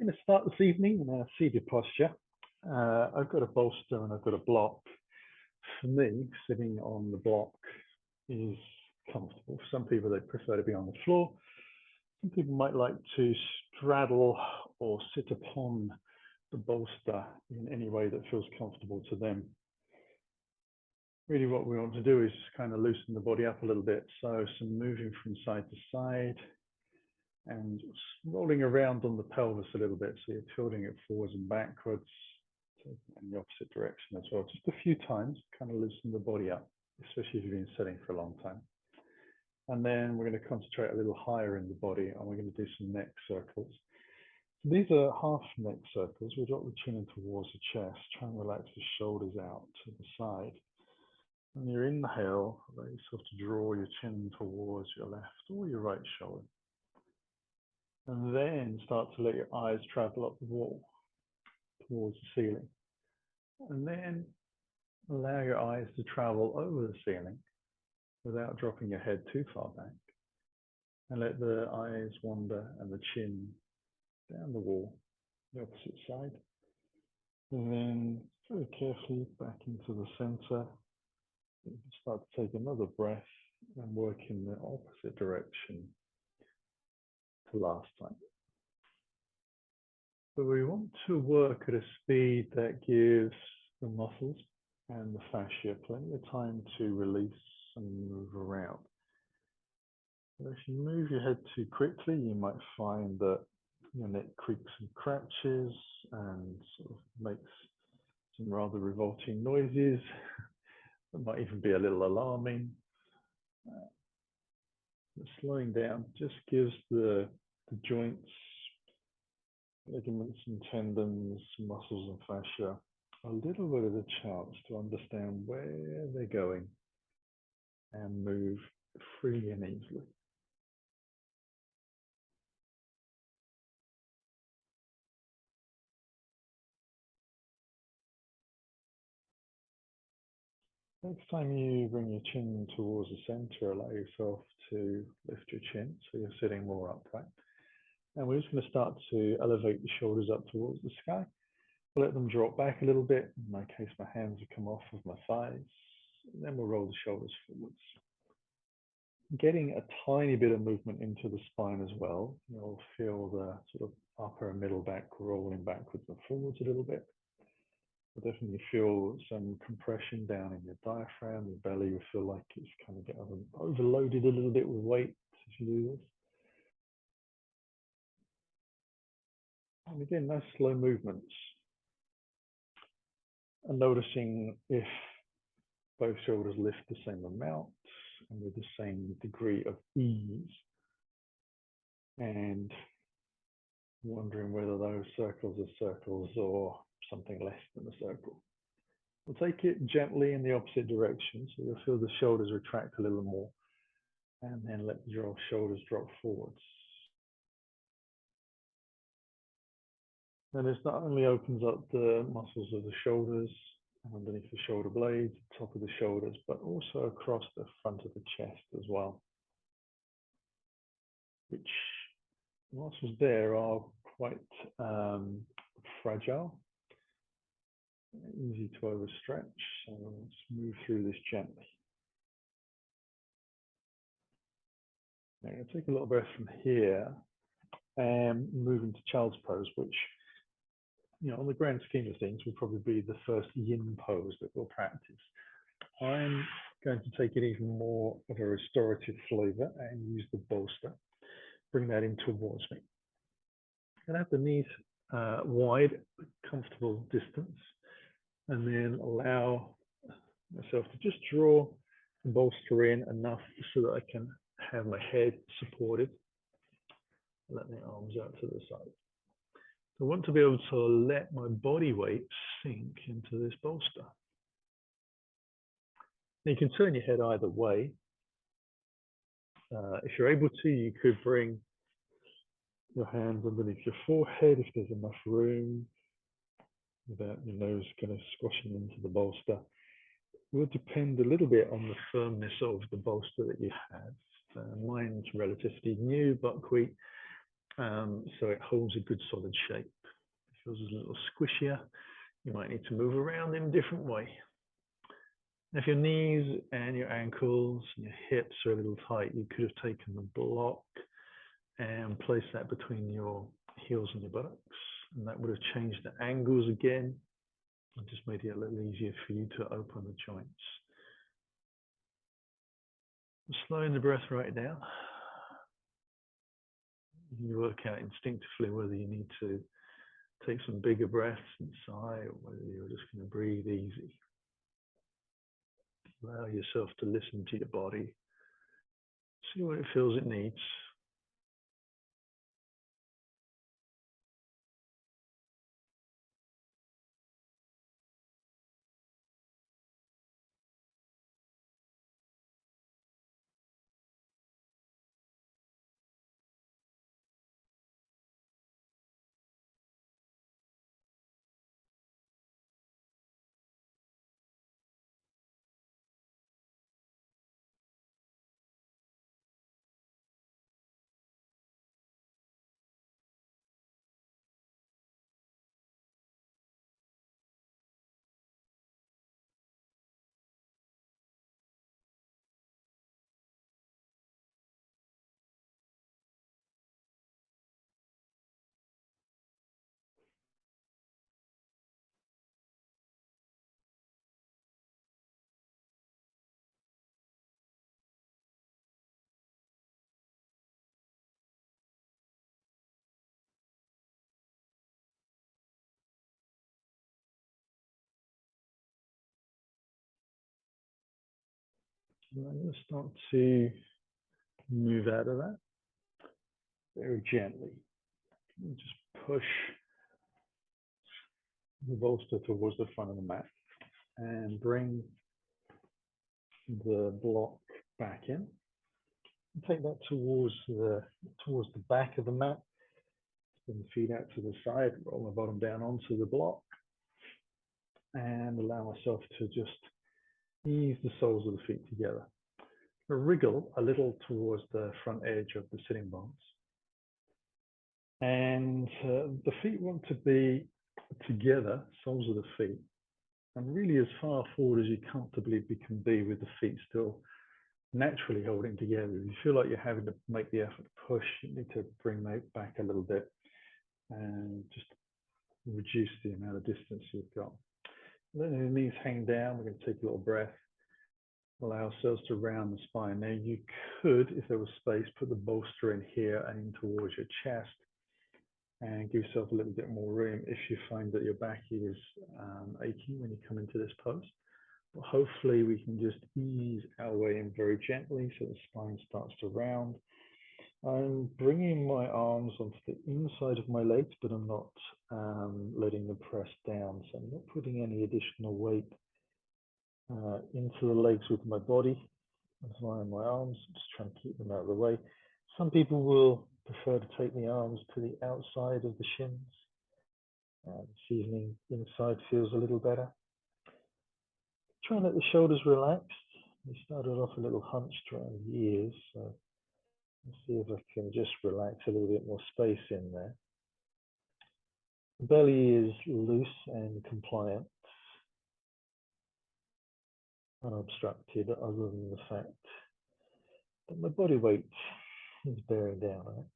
going to start this evening in a seated posture. I've got a bolster and I've got a block. For me, sitting on the block is comfortable. For some people, they prefer to be on the floor. Some people might like to straddle or sit upon the bolster in any way that feels comfortable to them. Really what we want to do is kind of loosen the body up a little bit. So some moving from side to side and rolling around on the pelvis a little bit. So you're tilting it forwards and backwards in the opposite direction as well. Just a few times, kind of loosen the body up, especially if you've been sitting for a long time. And then we're going to concentrate a little higher in the body and we're going to do some neck circles. So these are half neck circles. We'll drop the chin in towards the chest, try and relax the shoulders out to the side. When you inhale, allow yourself to draw your chin towards your left or your right shoulder. And then start to let your eyes travel up the wall towards the ceiling. And then allow your eyes to travel over the ceiling without dropping your head too far back. And let the eyes wander and the chin down the wall, the opposite side. And then very carefully back into the center. Start to take another breath and work in the opposite direction to last time. But we want to work at a speed that gives the muscles and the fascia plenty of time to release and move around. But if you move your head too quickly, you might find that your neck creaks and crouches and sort of makes some rather revolting noises. That might even be a little alarming. But slowing down just gives the joints, ligaments and tendons, muscles and fascia a little bit of a chance to understand where they're going and move freely and easily. Next time you bring your chin towards the center, allow yourself to lift your chin so you're sitting more upright. And we're just going to start to elevate the shoulders up towards the sky. Let them drop back a little bit. In my case, my hands will come off of my thighs. And then we'll roll the shoulders forwards. Getting a tiny bit of movement into the spine as well. You'll feel the sort of upper and middle back rolling backwards and forwards a little bit. You'll definitely feel some compression down in your diaphragm. Your belly will feel like it's kind of getting overloaded a little bit with weight as you do this. And again, nice slow movements. And noticing if both shoulders lift the same amount and with the same degree of ease. And wondering whether those circles are circles or something less than a circle. We'll take it gently in the opposite direction, so you'll feel the shoulders retract a little more, and then let your shoulders drop forwards. And this not only opens up the muscles of the shoulders, underneath the shoulder blades, top of the shoulders, but also across the front of the chest as well, which muscles there are quite fragile, easy to overstretch. So let's move through this gently. Now, I'm going to take a little breath from here and move into child's pose, which, you know, on the grand scheme of things, will probably be the first yin pose that we'll practice. I'm going to take it even more of a restorative flavor and use the bolster. Bring that in towards me. And have the knees wide, comfortable distance, and then allow myself to just draw the bolster in enough so that I can have my head supported. Let my arms out to the side. I want to be able to let my body weight sink into this bolster. Now you can turn your head either way. If you're able to, you could bring your hands underneath your forehead if there's enough room, without your nose kind of squashing into the bolster. It will depend a little bit on the firmness of the bolster that you have. Mine's relatively new, buckwheat, so it holds a good solid shape. It feels a little squishier. You might need to move around in a different way. If your knees and your ankles and your hips are a little tight, you could have taken the block and placed that between your heels and your buttocks, and that would have changed the angles again and just made it a little easier for you to open the joints. Slowing the breath right down. You work out instinctively whether you need to take some bigger breaths and sigh, or whether you're just going to breathe easy. Allow yourself to listen to your body. See what it feels it needs. And I'm going to start to move out of that very gently. Just push the bolster towards the front of the mat and bring the block back in. And take that towards the back of the mat. Bring the feet out to the side, roll my bottom down onto the block, and allow myself to just ease the soles of the feet together. Wriggle a little towards the front edge of the sitting bones. And the feet want to be together, soles of the feet, and really as far forward as you comfortably can be with the feet still naturally holding together. If you feel like you're having to make the effort to push, you need to bring that back a little bit and just reduce the amount of distance you've got. Letting the knees hang down, we're going to take a little breath. Allow ourselves to round the spine. Now you could, if there was space, put the bolster in here and in towards your chest and give yourself a little bit more room if you find that your back is aching when you come into this pose. But hopefully we can just ease our way in very gently so the spine starts to round. I'm bringing my arms onto the inside of my legs, but I'm not letting them press down. So I'm not putting any additional weight into the legs with my body. I'm flying my arms, just trying to keep them out of the way. Some people will prefer to take the arms to the outside of the shins. This evening, inside feels a little better. Try and let the shoulders relax. They started off a little hunched around the ears, so let's see if I can just relax a little bit more space in there. The belly is loose and compliant, unobstructed, other than the fact that my body weight is bearing down on it.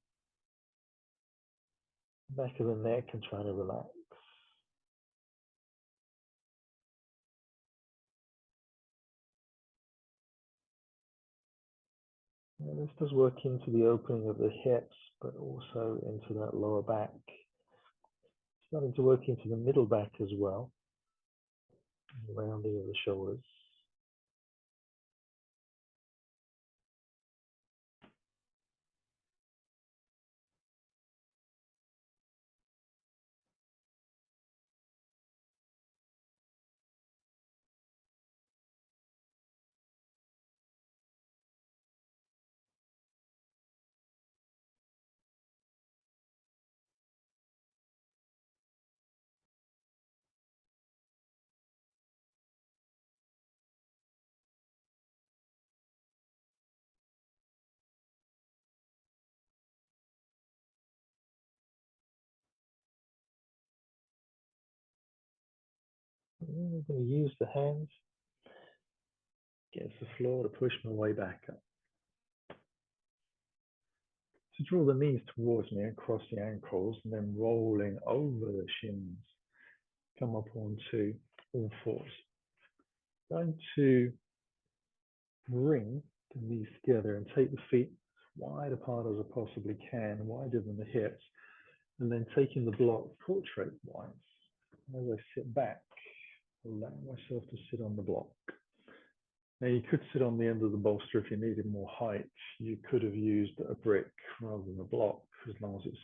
Back of the neck and trying to relax. And this does work into the opening of the hips, but also into that lower back. Starting to work into the middle back as well, the rounding of the shoulders. I'm going to use the hands against the floor to push my way back up. To draw the knees towards me across the ankles and then rolling over the shins. Come up onto all fours. Going to bring the knees together and take the feet as wide apart as I possibly can, wider than the hips, and then taking the block portrait wise. As I sit back, allow myself to sit on the block. Now you could sit on the end of the bolster if you needed more height. You could have used a brick rather than a block, as long as it's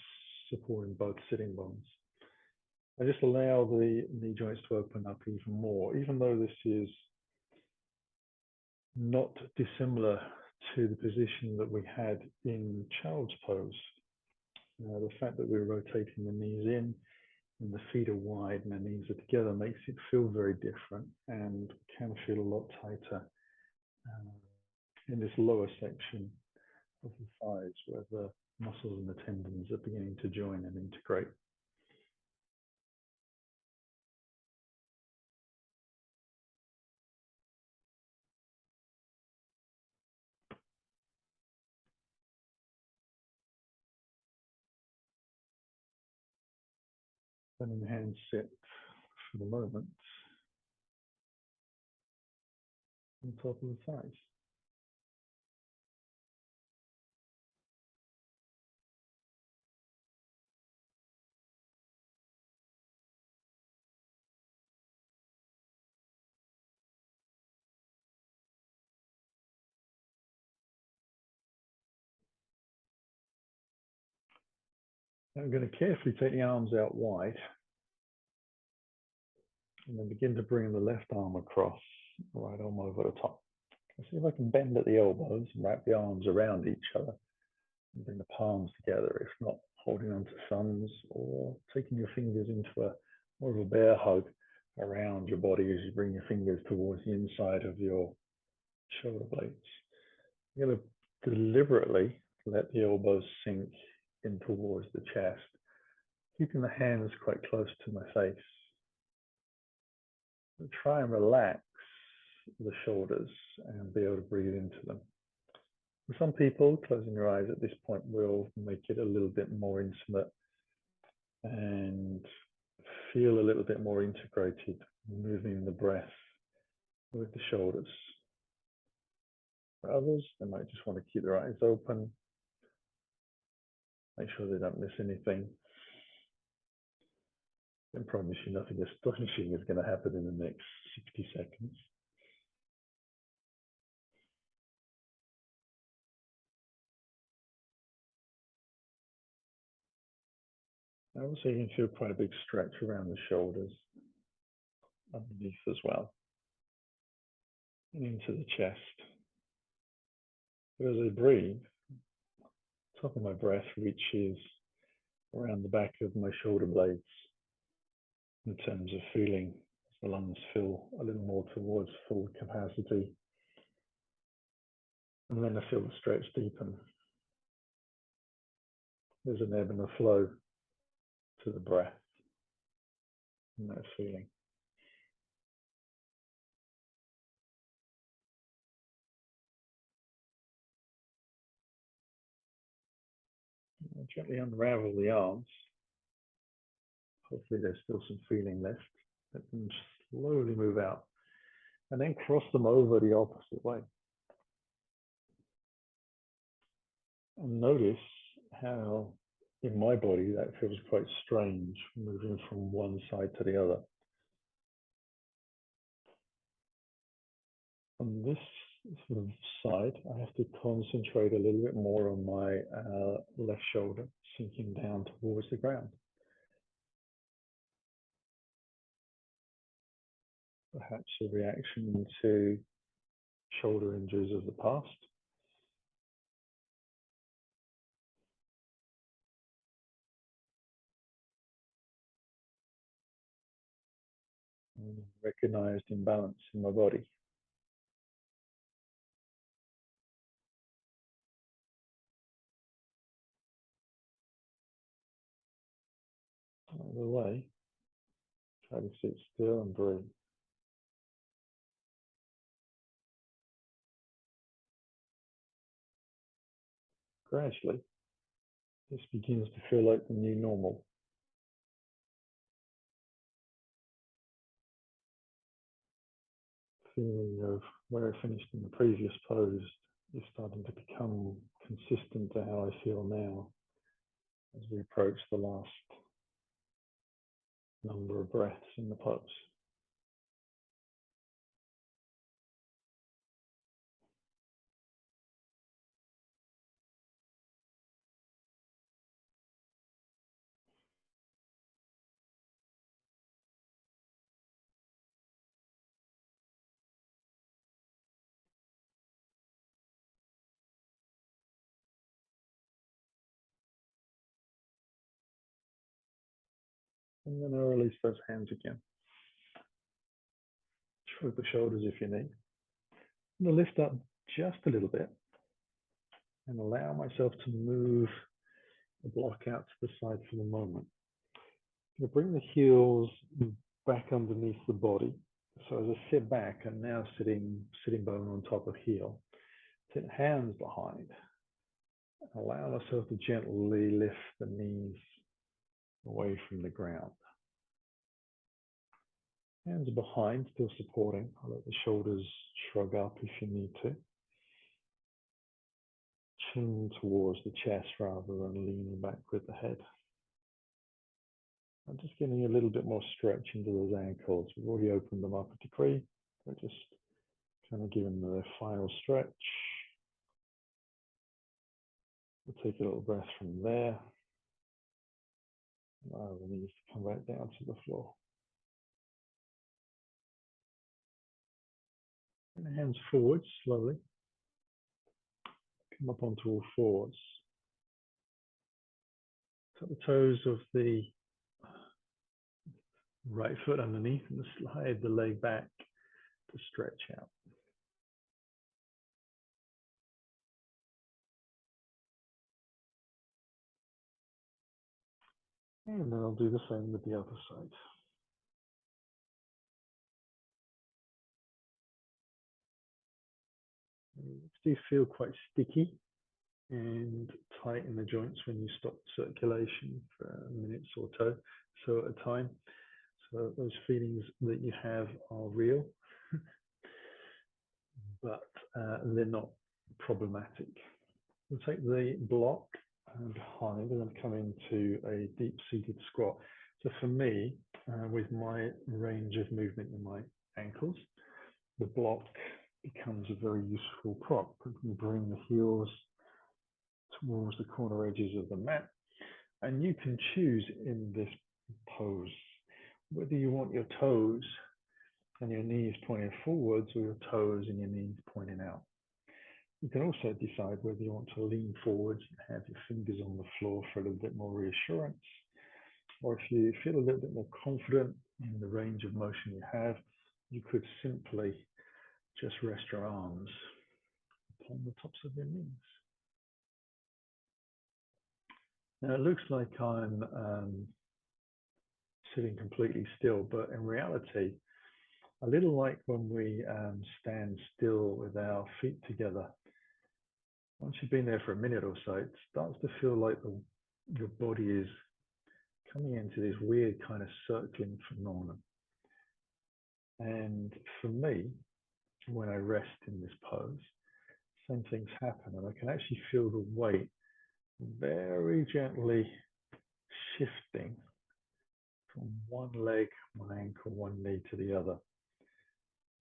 supporting both sitting bones. I just allow the knee joints to open up even more, even though this is not dissimilar to the position that we had in child's pose. The fact that we're rotating the knees in and the feet are wide and the knees are together makes it feel very different and can feel a lot tighter in this lower section of the thighs where the muscles and the tendons are beginning to join and integrate. Letting the hands sit for the moment on top of the thighs. I'm going to carefully take the arms out wide and then begin to bring the left arm across, right arm over the top. I'll see if I can bend at the elbows and wrap the arms around each other and bring the palms together, if not holding onto thumbs or taking your fingers into a more of a bear hug around your body as you bring your fingers towards the inside of your shoulder blades. You're going to deliberately let the elbows sink in towards the chest, keeping the hands quite close to my face. And try and relax the shoulders and be able to breathe into them. For some people, closing your eyes at this point will make it a little bit more intimate and feel a little bit more integrated, moving the breath with the shoulders. For others, they might just want to keep their eyes open, make sure they don't miss anything. I promise you nothing astonishing is going to happen in the next 60 seconds. Also, you can feel quite a big stretch around the shoulders, underneath as well, and into the chest. But as I breathe, top of my breath reaches around the back of my shoulder blades in terms of feeling the lungs fill a little more towards full capacity. And then I feel the stretch deepen. There's an ebb and a flow to the breath and that feeling. I'll gently unravel the arms. Hopefully there's still some feeling left. Let them slowly move out and then cross them over the opposite way. And notice how in my body that feels quite strange, moving from one side to the other. On this sort of side, I have to concentrate a little bit more on my left shoulder, sinking down towards the ground. Perhaps a reaction to shoulder injuries of the past. And recognized imbalance in my body. Out of the way, try to sit still and breathe. gradually, this begins to feel like the new normal. Feeling of where I finished in the previous pose is starting to become consistent to how I feel now as we approach the last number of breaths in the pose. And then I release those hands again. Shrug the shoulders if you need. I'm going to lift up just a little bit and allow myself to move the block out to the side for the moment. I'm going to bring the heels back underneath the body. So as I sit back, I'm now sitting bone on top of heel. Sit hands behind. Allow myself to gently lift the knees away from the ground. Hands behind, still supporting. I'll let the shoulders shrug up if you need to. Chin towards the chest rather than leaning back with the head. I'm just getting a little bit more stretch into those ankles. We've already opened them up a degree. We're just kind of giving them a final stretch. We'll take a little breath from there. Allow the knees to come right down to the floor. And the hands forward slowly. Come up onto all fours. Tuck the toes of the right foot underneath and slide the leg back to stretch out. And then I'll do the same with the other side. Do feel quite sticky and tight in the joints when you stop circulation for minutes or so at a time. So those feelings that you have are real, but they're not problematic. We'll take the block behind and then come into a deep-seated squat. So for me, with my range of movement in my ankles, the block becomes a very useful prop. We can bring the heels towards the corner edges of the mat, and you can choose in this pose whether you want your toes and your knees pointing forwards or your toes and your knees pointing out. You can also decide whether you want to lean forwards and have your fingers on the floor for a little bit more reassurance, or if you feel a little bit more confident in the range of motion you have, you could simply just rest your arms upon the tops of your knees. Now it looks like I'm sitting completely still, but in reality, a little like when we stand still with our feet together. Once you've been there for a minute or so, it starts to feel like your body is coming into this weird kind of circling phenomenon. And for me, when I rest in this pose, same things happen, and I can actually feel the weight very gently shifting from one leg, one ankle, one knee to the other.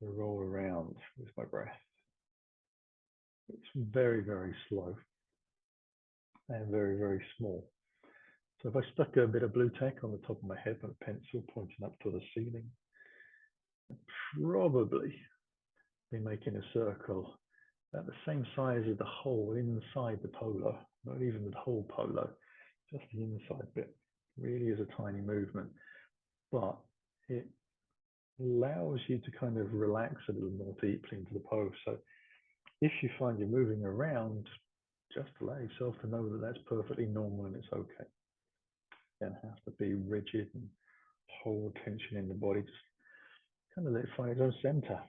I roll around with my breath. It's very, very slow and very, very small. So if I stuck a bit of blue tack on the top of my head and a pencil pointing up to the ceiling, I'd probably be making a circle about the same size as the hole inside the polo, not even the whole polo, just the inside bit. Really is a tiny movement, but it allows you to kind of relax a little more deeply into the pose. So if you find you're moving around, just allow yourself to know that that's perfectly normal and it's okay. You don't have to be rigid and hold tension in the body. Just kind of let it find its own center.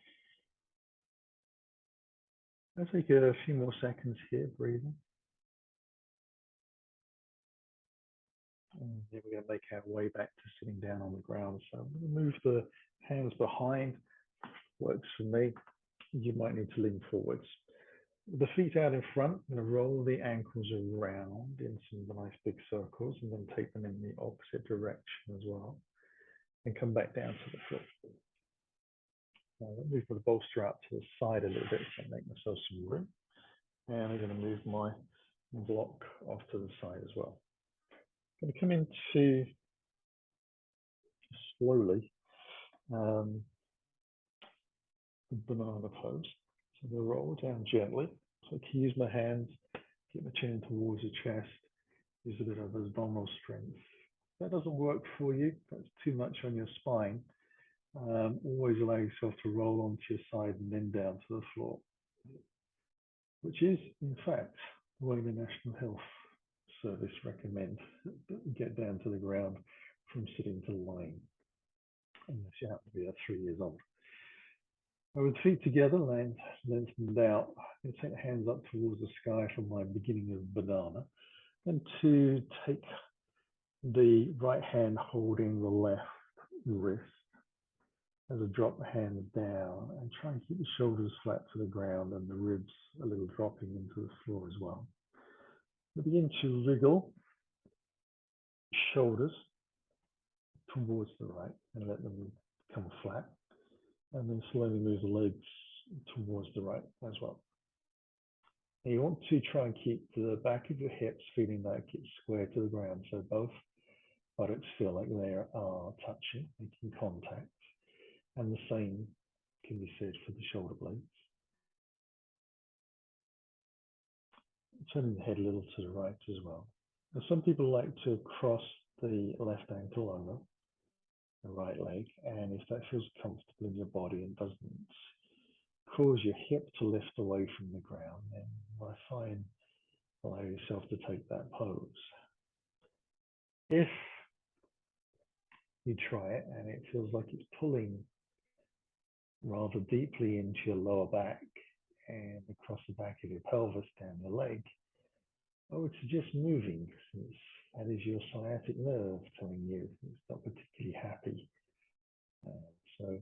I'll take a few more seconds here, breathing. And then we're going to make our way back to sitting down on the ground. So I'm going to move the hands behind. Works for me. You might need to lean forwards. The feet out in front, I'm going to roll the ankles around in some nice big circles and then take them in the opposite direction as well. And come back down to the floor. Now, let me move the bolster out to the side a little bit so I make myself some room. And I'm going to move my block off to the side as well. I'm going to come into slowly the banana pose. So I'm going to roll down gently. So I can use my hands, get my chin towards the chest, use a bit of abdominal strength. If that doesn't work for you, that's too much on your spine. Always allow yourself to roll onto your side and then down to the floor, which is, in fact, the way the National Health Service recommend that you get down to the ground from sitting to lying, unless you happen to be 3 years old. With feet together, lengthened out, I'm going to take the hands up towards the sky from my beginning of banana, and to take the right hand holding the left wrist as I drop the hands down and try and keep the shoulders flat to the ground and the ribs a little dropping into the floor as well. I begin to wriggle shoulders towards the right and let them come flat, and then slowly move the legs towards the right as well. And you want to try and keep the back of your hips feeling like it's square to the ground, so both buttocks feel like they are touching, making contact, and the same can be said for the shoulder blades. Turning the head a little to the right as well. Now, some people like to cross the left ankle over the right leg, and if that feels comfortable in your body and doesn't cause your hip to lift away from the ground, then I find allow yourself to take that pose. If you try it and it feels like it's pulling rather deeply into your lower back and across the back of your pelvis down your leg, I would suggest moving, since that is your sciatic nerve telling you it's not particularly happy. So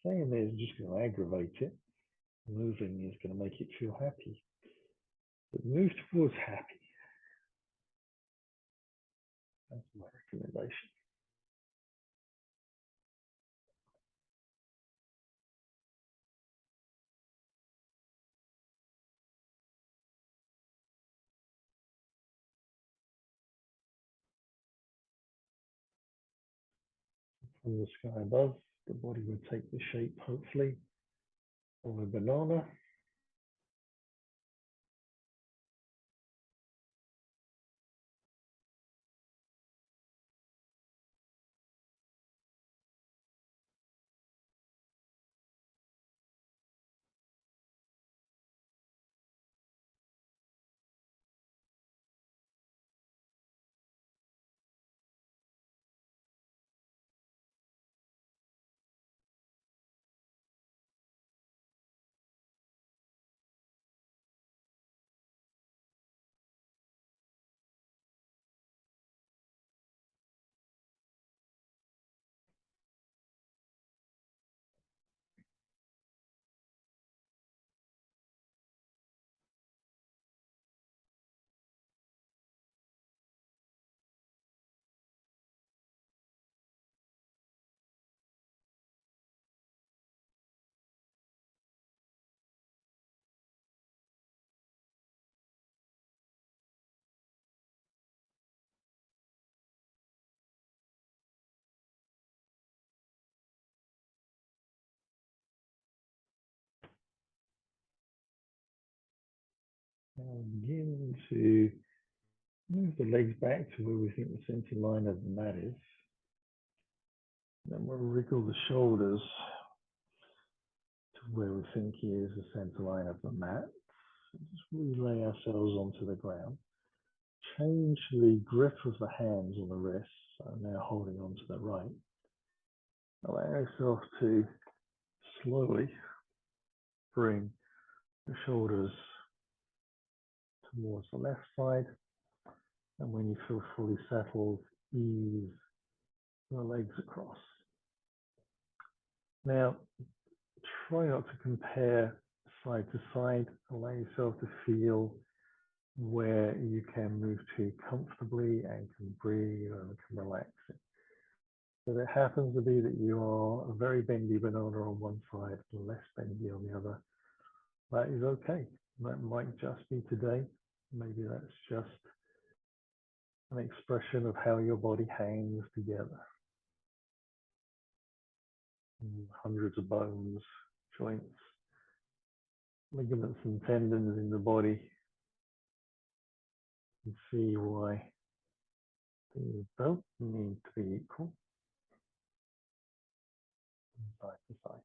staying there is just going to aggravate it. Moving is going to make it feel happy. But move towards happy. That's my recommendation. From the sky above, the body will take the shape, hopefully, of a banana. Now begin to move the legs back to where we think the center line of the mat is. Then we'll wriggle the shoulders to where we think is the center line of the mat. So just really lay ourselves onto the ground. Change the grip of the hands on the wrists. So now holding on to the right. Allow yourself to slowly bring the shoulders towards the left side And when you feel fully settled, ease the legs across. Now, try not to compare side to side. Allow yourself to feel where you can move to comfortably and can breathe and can relax. If it happens to be that you are a very bendy banana on one side and less bendy on the other, that is okay. That might just be today. Maybe that's just an expression of how your body hangs together. Hundreds of bones, joints, ligaments and tendons in the body. You can see why things don't need to be equal side to side.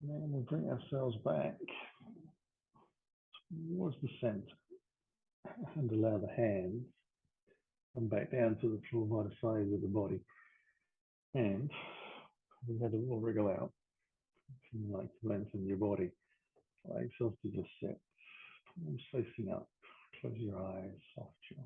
Then we'll bring ourselves back towards the center and allow the hands come back down to the floor by the sides of the body. And we had a little wriggle out. If you like to lengthen your body, allow yourself to just sit, palms facing up, close your eyes, soft jaw.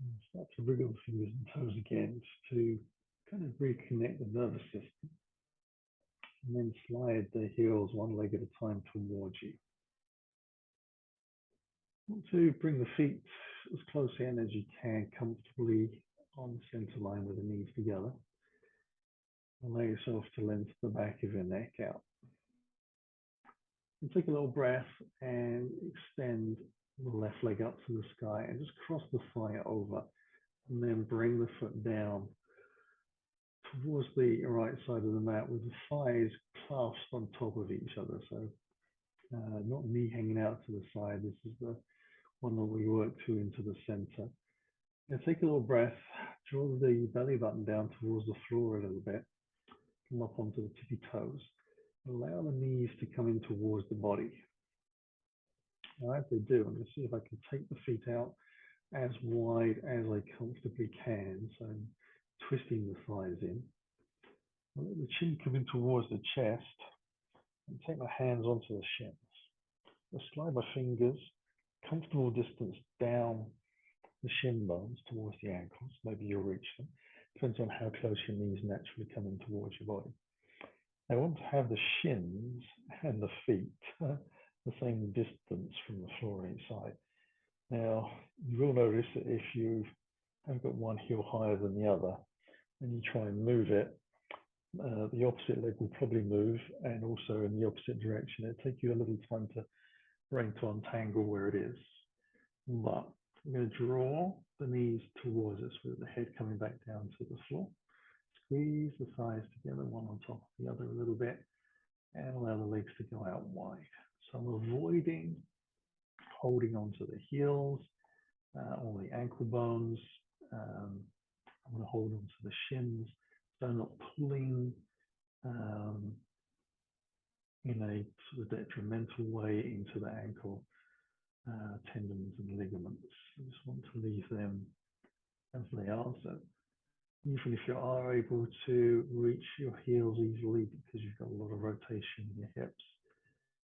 And start to wriggle the fingers and toes again just to kind of reconnect the nervous system. And then slide the heels one leg at a time towards you. Want to bring the feet as close in as you can, comfortably on the center line with the knees together. Allow yourself to lengthen the back of your neck out. And take a little breath and extend the left leg up to the sky and just cross the thigh over. And then bring the foot down towards the right side of the mat with the thighs clasped on top of each other. So not knee hanging out to the side. This is the one that we work to into the center. Now take a little breath, draw the belly button down towards the floor a little bit, come up onto the tippy toes. Allow the knees to come in towards the body. Now, as they do, I'm going to see if I can take the feet out as wide as I comfortably can. So I'm twisting the thighs in. I'll let the chin come in towards the chest and take my hands onto the shins. I'll slide my fingers comfortable distance down the shin bones towards the ankles. Maybe you'll reach them. Depends on how close your knees naturally come in towards your body. I want to have the shins and the feet the same distance from the floor each side. Now, you will notice that if you have got one heel higher than the other, and you try and move it, the opposite leg will probably move, and also in the opposite direction. It'll take you a little time to brain to untangle where it is. But I'm going to draw the knees towards us with the head coming back down to the floor. Squeeze the thighs together, one on top of the other a little bit, and allow the legs to go out wide. So I'm avoiding holding onto the heels, on the ankle bones. I'm going to hold onto the shins, so I'm not pulling in a sort of detrimental way into the ankle tendons and ligaments. I just want to leave them as they are. So even if you are able to reach your heels easily because you've got a lot of rotation in your hips,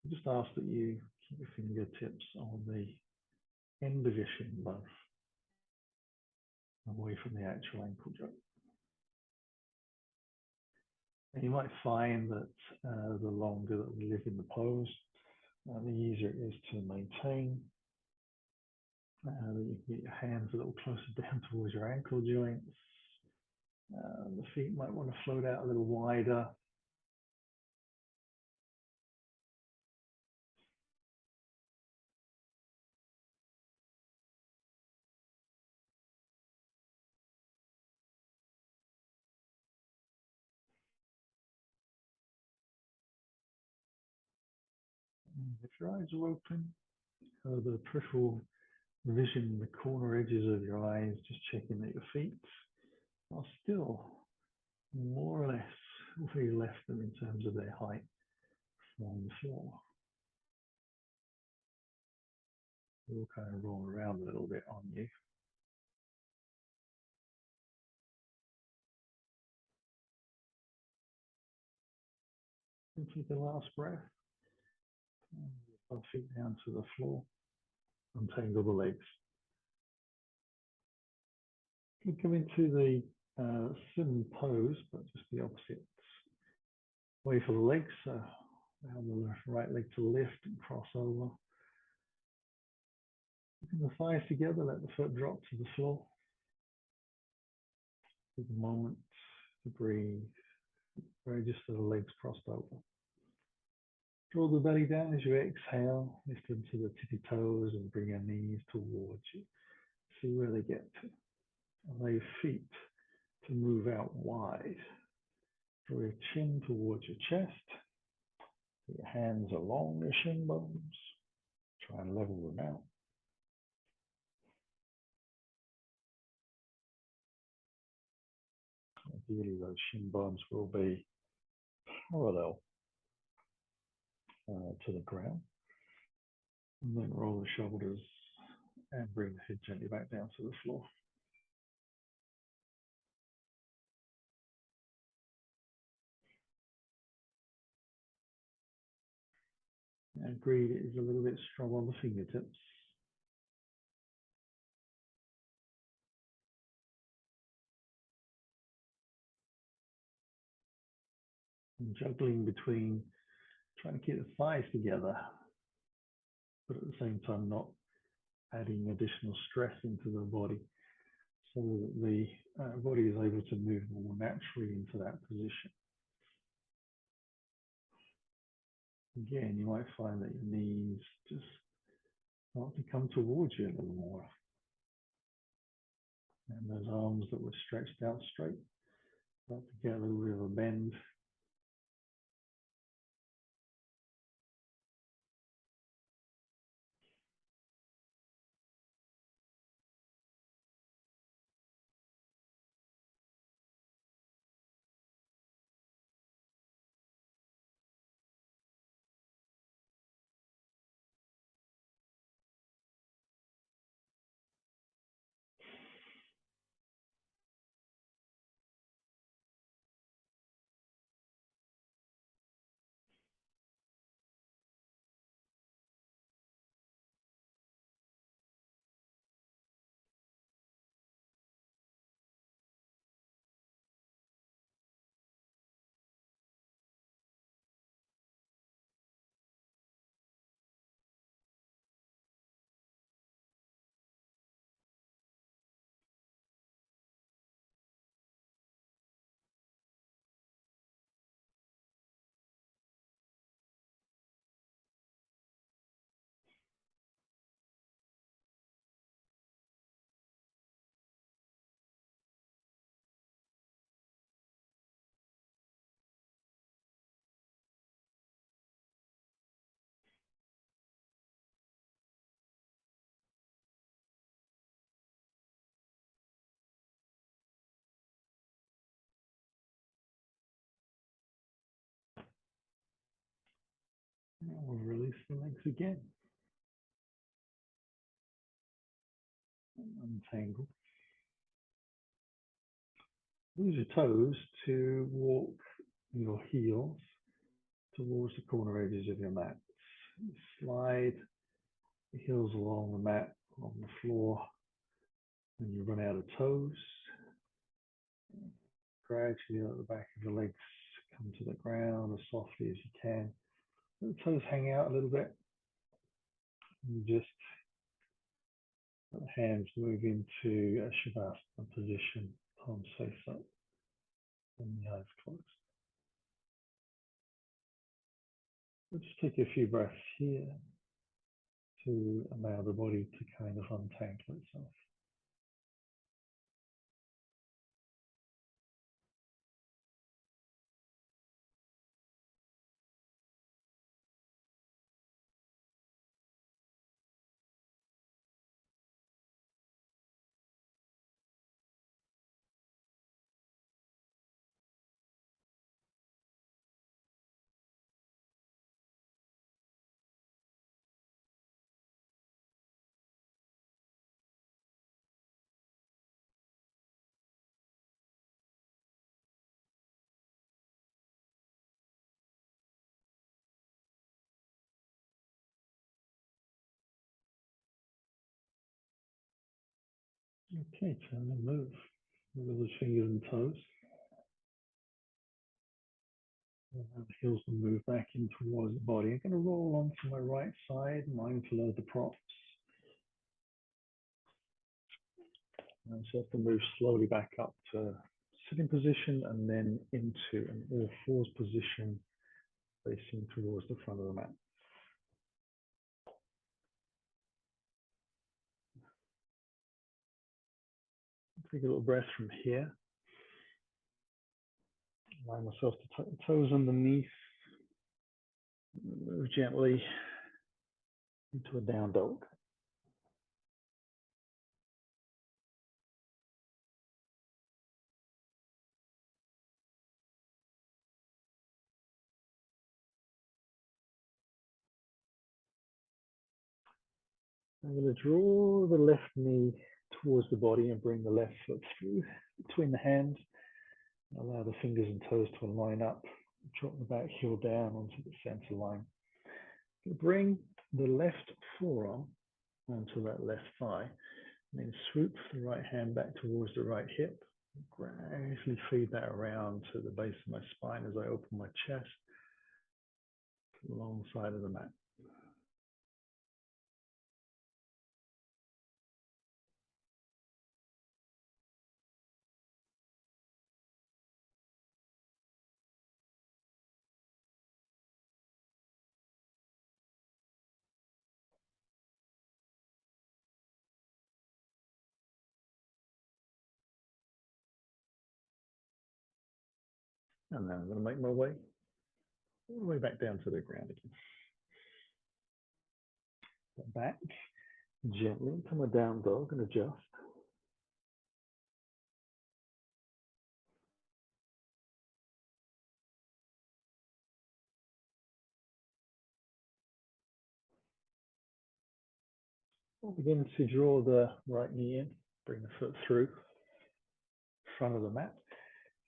I just ask that you keep your fingertips on the end of your shin bone, away from the actual ankle joint. And you might find that the longer that we live in the pose, the easier it is to maintain. That you can get your hands a little closer down towards your ankle joints. The feet might want to float out a little wider. And if your eyes are open, the peripheral vision, the corner edges of your eyes, just checking that your feet are still more or less where you left them in terms of their height from the floor. They'll kind of roll around a little bit on you. And take the last breath. Both feet down to the floor. Untangle the legs. You come into the sim pose, but just the opposite way for the legs. So allow the right leg to lift and cross over. Bring the thighs together, let the foot drop to the floor. Take a moment to breathe. Very just so the legs crossed over. Draw the belly down as you exhale. Lift into the tippy toes and bring your knees towards you. See where they get to. Allow your feet to move out wide. Draw your chin towards your chest. Put your hands along your shin bones. Try and level them out. Ideally, those shin bones will be parallel to the ground. And then roll the shoulders and bring the head gently back down to the floor. And breathe is a little bit strong on the fingertips. and juggling between trying to keep the thighs together, but at the same time not adding additional stress into the body, so that the body is able to move more naturally into that position. Again, you might find that your knees just start to come towards you a little more. And those arms that were stretched out straight start to get a little bit of a bend. And we'll release the legs again. Untangle. Use your toes to walk your heels towards the corner edges of your mat. Slide the heels along the mat, on the floor. When you run out of toes, gradually let the back of the legs come to the ground as softly as you can. Let the toes hang out a little bit. And just let the hands move into a Shavasana position, palms face up, and the eyes closed. We'll just take a few breaths here to allow the body to kind of untangle itself. Okay, turn and move. Move those fingers and toes. And the heels will move back in towards the body. I'm going to roll onto my right side, mindful of the props. And so I have to move slowly back up to sitting position and then into an all fours position, facing towards the front of the mat. Take a little breath from here. Allow myself to tuck the toes underneath. Move gently into a down dog. I'm going to draw the left knee towards the body and bring the left foot through between the hands. Allow the fingers and toes to line up. Drop the back heel down onto the center line. Bring the left forearm onto that left thigh. And then swoop the right hand back towards the right hip. Gradually feed that around to the base of my spine as I open my chest, along the side of the mat. And then I'm going to make my way all the way back down to the ground again. Back, gently into my down dog and adjust. I'll begin to draw the right knee in, bring the foot through front of the mat,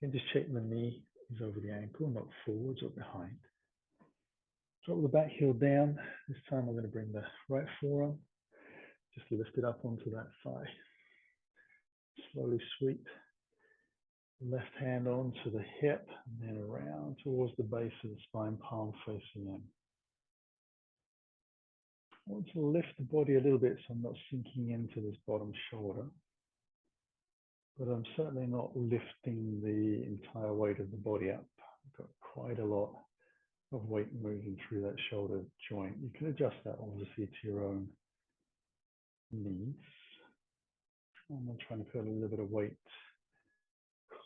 and just check the knee is over the ankle, not forwards or behind. Drop the back heel down. This time I'm going to bring the right forearm, just lift it up onto that thigh. Slowly sweep the left hand onto the hip and then around towards the base of the spine, palm facing in. I want to lift the body a little bit so I'm not sinking into this bottom shoulder, but I'm certainly not lifting the entire weight of the body up. I've got quite a lot of weight moving through that shoulder joint. You can adjust that obviously to your own needs. I'm trying to put a little bit of weight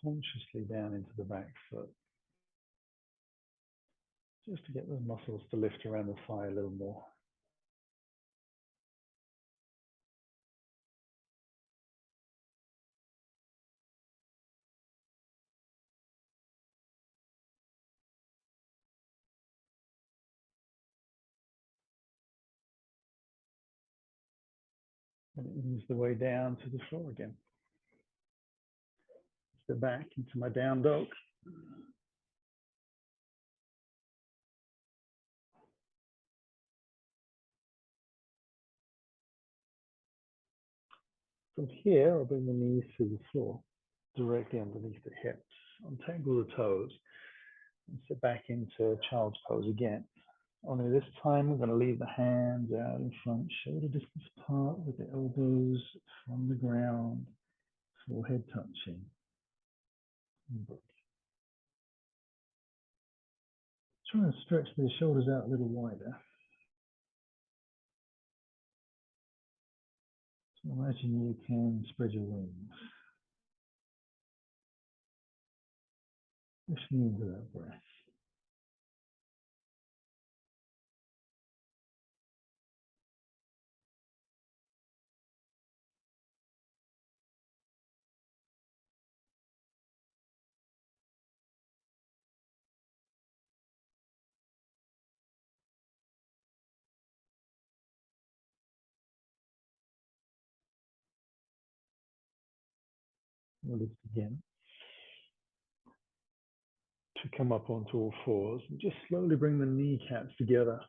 consciously down into the back foot, just to get the muscles to lift around the thigh a little more. And ease the way down to the floor again. Step back into my down dog. From here, I'll bring the knees to the floor, directly underneath the hips. Untangle the toes and sit back into child's pose again. Only this time, we're going to leave the hands out in front, shoulder distance apart with the elbows from the ground, forehead touching. And breathe. Try and stretch the shoulders out a little wider. So imagine you can spread your wings. Listening into that breath. We'll lift again. To come up onto all fours and just slowly bring the kneecaps together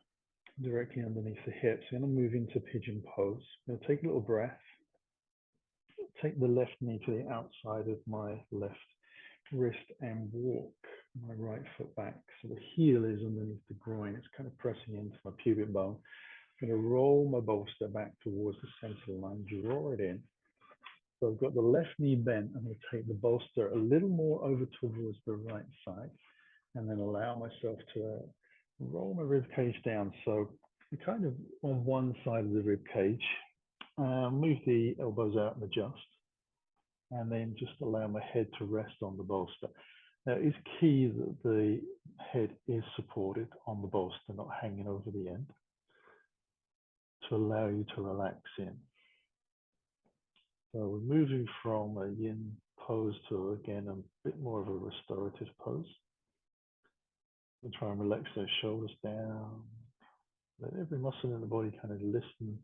directly underneath the hips. I'm going to move into pigeon pose. I'm going to take a little breath. Take the left knee to the outside of my left wrist and walk my right foot back. So the heel is underneath the groin. It's kind of pressing into my pubic bone. I'm going to roll my bolster back towards the center line, draw it in. So I've got the left knee bent. I'm going to take the bolster a little more over towards the right side and then allow myself to roll my rib cage down. So I'm kind of on one side of the rib cage. Move the elbows out and adjust. And then just allow my head to rest on the bolster. Now, it's key that the head is supported on the bolster, not hanging over the end, to allow you to relax in. So we're moving from a yin pose to, again, a bit more of a restorative pose. We'll try and relax those shoulders down. Let every muscle in the body kind of listen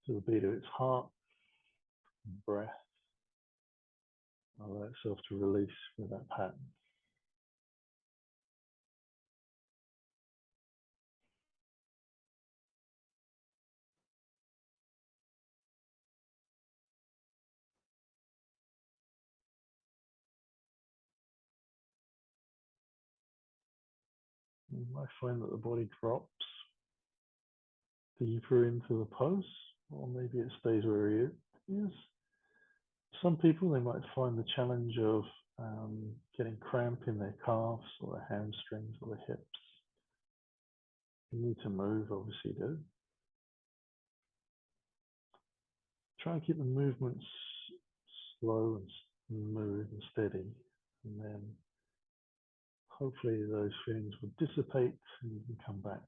to the beat of its heart and breath. Allow itself to release with that pattern. You might find that the body drops deeper into the pose, or maybe it stays where it is. Some people, they might find the challenge of getting cramp in their calves or their hamstrings or their hips. You need to move, obviously do. Try and keep the movements slow and smooth and steady, and then hopefully those feelings will dissipate and you can come back.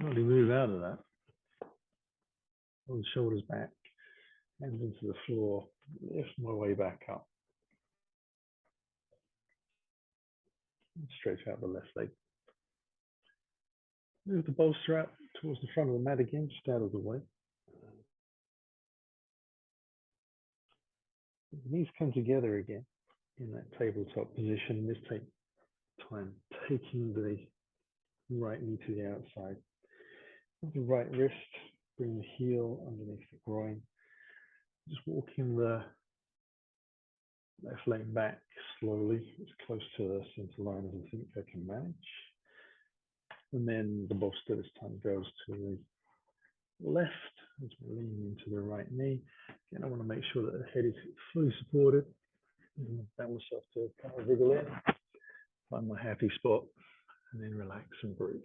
Slowly move out of that. Pull the shoulders back, hands into the floor, lift my way back up. Stretch out the left leg. Move the bolster out towards the front of the mat again, just out of the way. The knees come together again in that tabletop position. This time taking the right knee to the outside. With the right wrist, bring the heel underneath the groin. Just walking the left leg back slowly, as close to the center line as I think I can manage. And then the bolster this time goes to the left as we lean into the right knee. Again, I want to make sure that the head is fully supported. Allow myself to kind of wriggle in, find my happy spot, and then relax and breathe.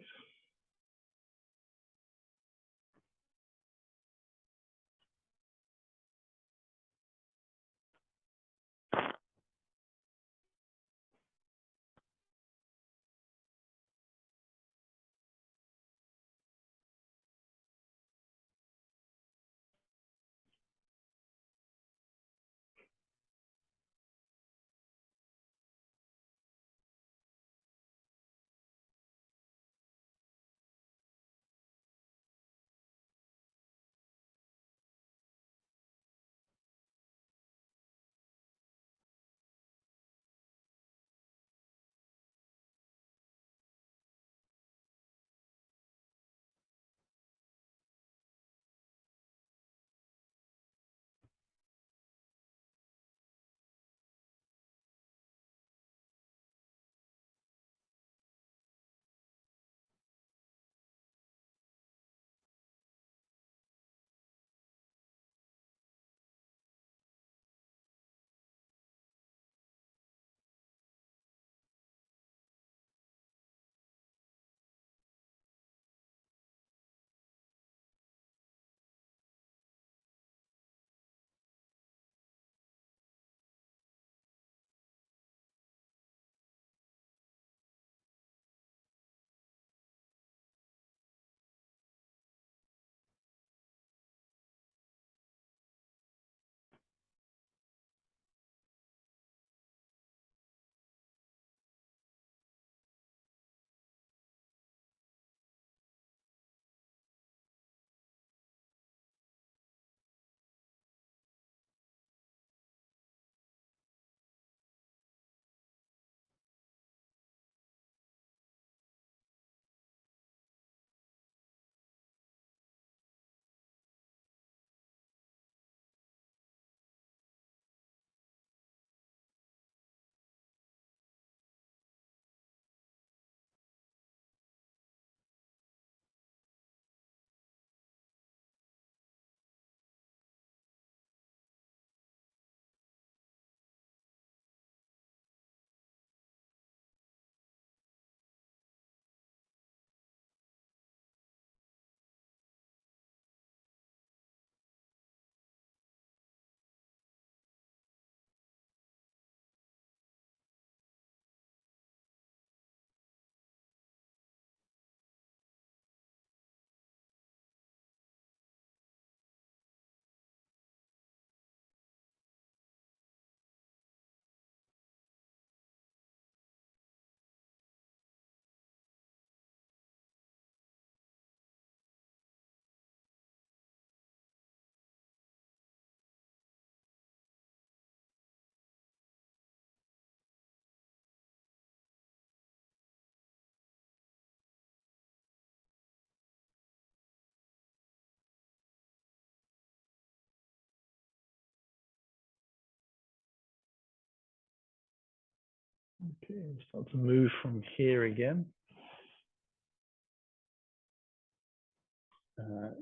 Okay, we'll start to move from here again.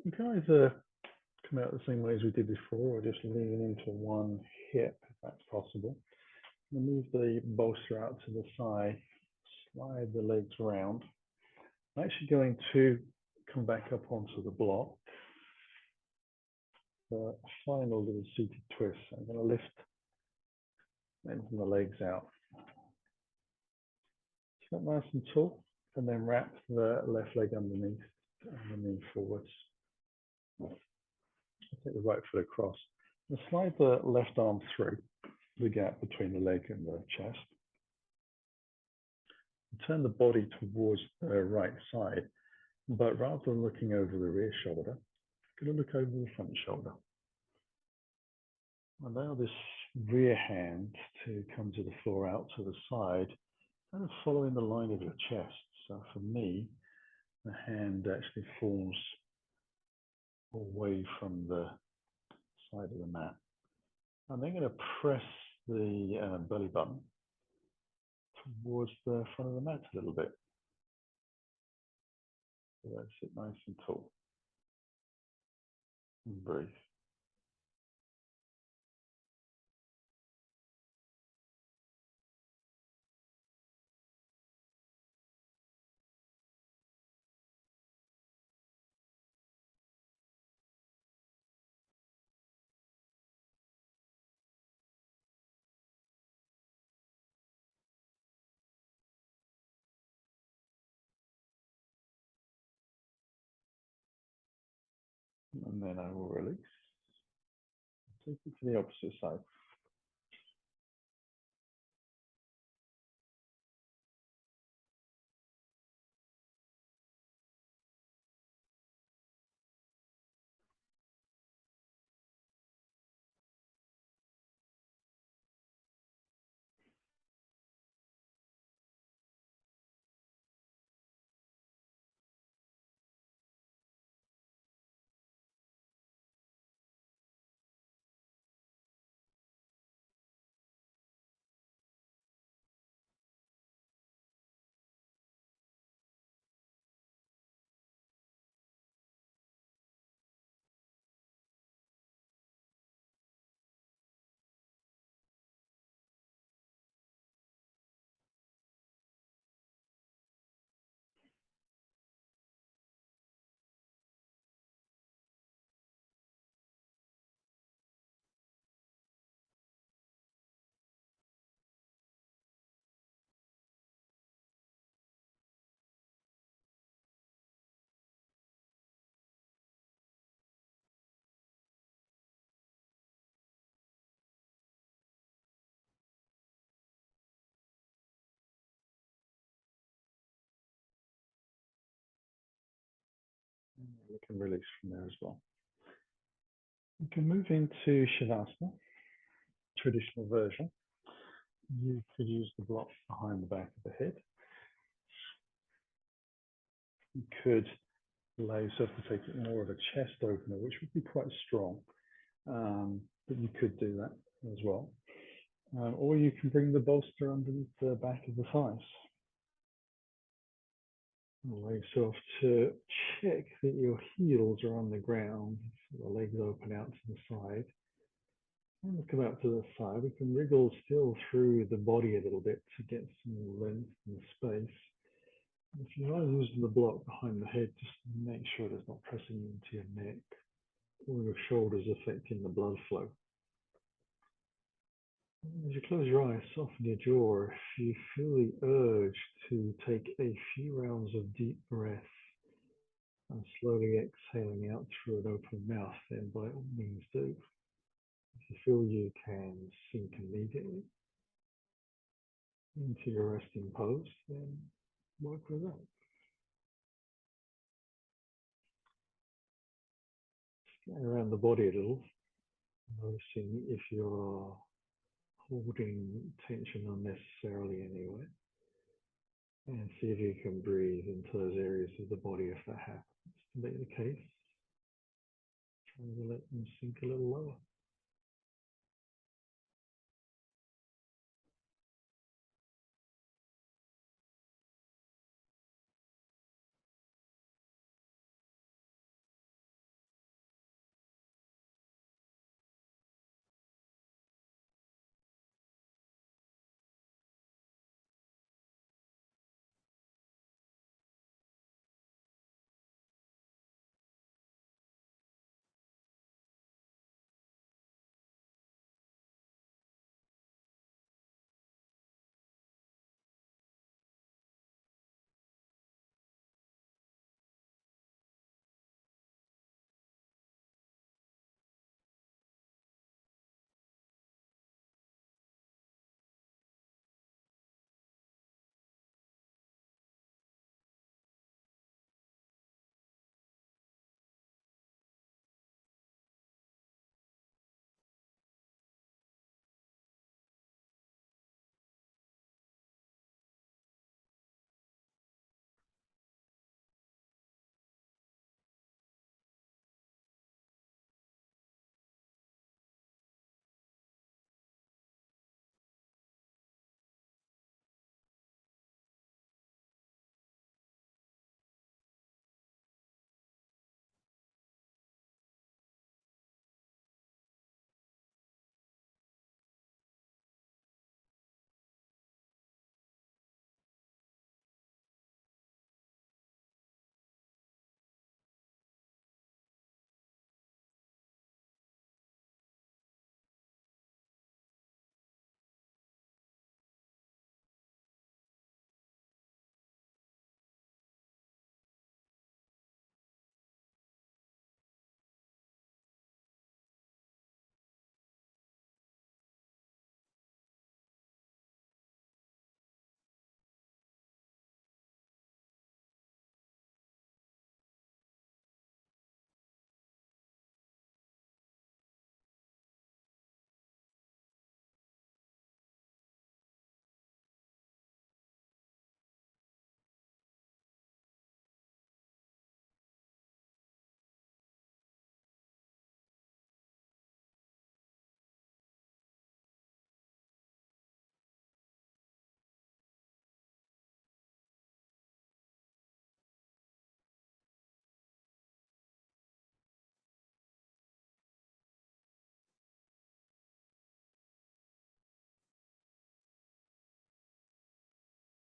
You can either come out the same way as we did before, or just lean into one hip, if that's possible. And move the bolster out to the side, slide the legs around. I'm actually going to come back up onto the block for a final little seated twist. I'm going to lift the legs out. Sit nice and tall, and then wrap the left leg underneath and the knee forwards. Take the right foot across and slide the left arm through the gap between the leg and the chest. And turn the body towards the right side, but rather than looking over the rear shoulder, I'm going to look over the front shoulder. Allow this rear hand to come to the floor out to the side, kind of following the line of your chest. So for me, the hand actually falls away from the side of the mat. I'm then going to press the belly button towards the front of the mat a little bit. So that's it, nice and tall. And breathe. And then I will release. Take it to the opposite side. And we can release from there as well. We can move into Shavasana, traditional version. You could use the block behind the back of the head. You could allow yourself to take it more of a chest opener, which would be quite strong, but you could do that as well. Or you can bring the bolster underneath the back of the thighs. Allow yourself to check that your heels are on the ground, so the legs open out to the side. And we'll come out to the side. We can wriggle still through the body a little bit to get some length and space. If you are using the block behind the head, just make sure it's not pressing into your neck or your shoulders, affecting the blood flow. As you close your eyes, soften your jaw. If you feel the urge to take a few rounds of deep breath and slowly exhaling out through an open mouth, then by all means do. If you feel you can sink immediately into your resting pose, then work with that. Scan around the body a little, noticing if you're holding tension unnecessarily anywhere, and see if you can breathe into those areas of the body if that happens. To be the case, try to let them sink a little lower.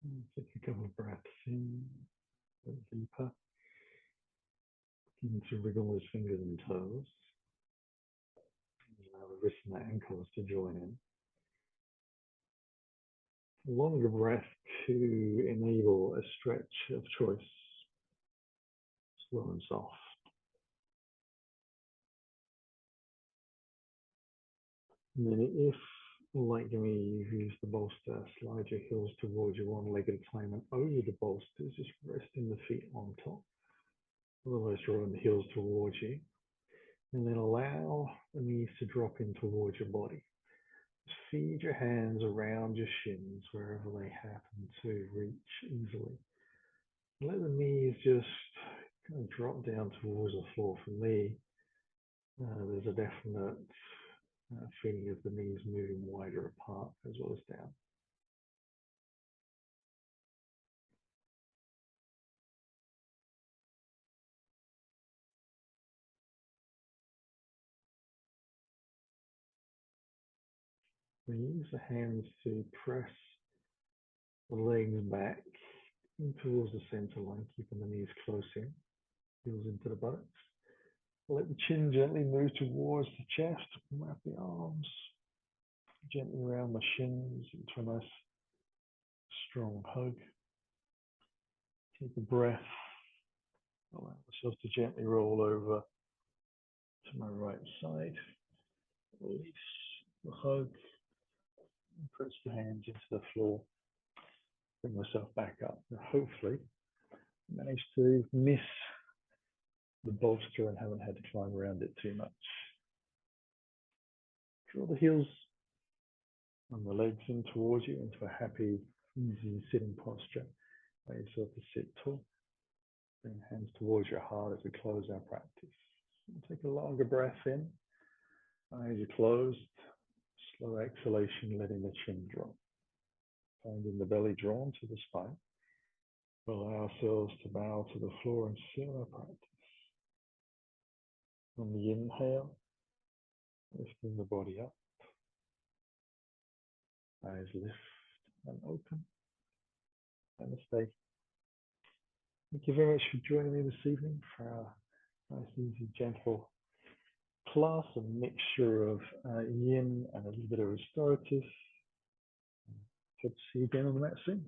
And take a couple of breaths in, a bit deeper. Begin to wriggle those fingers and toes. Allow the wrists and the ankles to join in. A longer breath to enable a stretch of choice, slow and soft. And then if, like me, you've used the bolster, slide your heels towards you one leg at a time and over the bolsters, just resting the feet on top. Otherwise, drawing the heels towards you. And then allow the knees to drop in towards your body. Just feed your hands around your shins wherever they happen to reach easily. Let the knees just kind of drop down towards the floor. For me, there's a definite feeling of the knees moving wider apart as well as down. We use the hands to press the legs back in towards the center line, keeping the knees close in, heels into the buttocks. Let the chin gently move towards the chest, wrap the arms gently around the shins into a nice strong hug. Take a breath, allow myself to gently roll over to my right side, release the hug, and press the hands into the floor, bring myself back up. And hopefully manage to miss the bolster and haven't had to climb around it too much. Draw the heels and the legs in towards you into a happy, easy sitting posture. Allow yourself to sit tall. Bring hands towards your heart as we close our practice. Take a longer breath in. Eyes are closed. Slow exhalation, letting the chin drop. Finding the belly drawn to the spine. We'll allow ourselves to bow to the floor and seal our practice. On the inhale, lifting the body up. Eyes lift and open. Namaste. Thank you very much for joining me this evening for our nice, easy, gentle class, a mixture of yin and a little bit of restorative. Hope to see you again on the mat soon.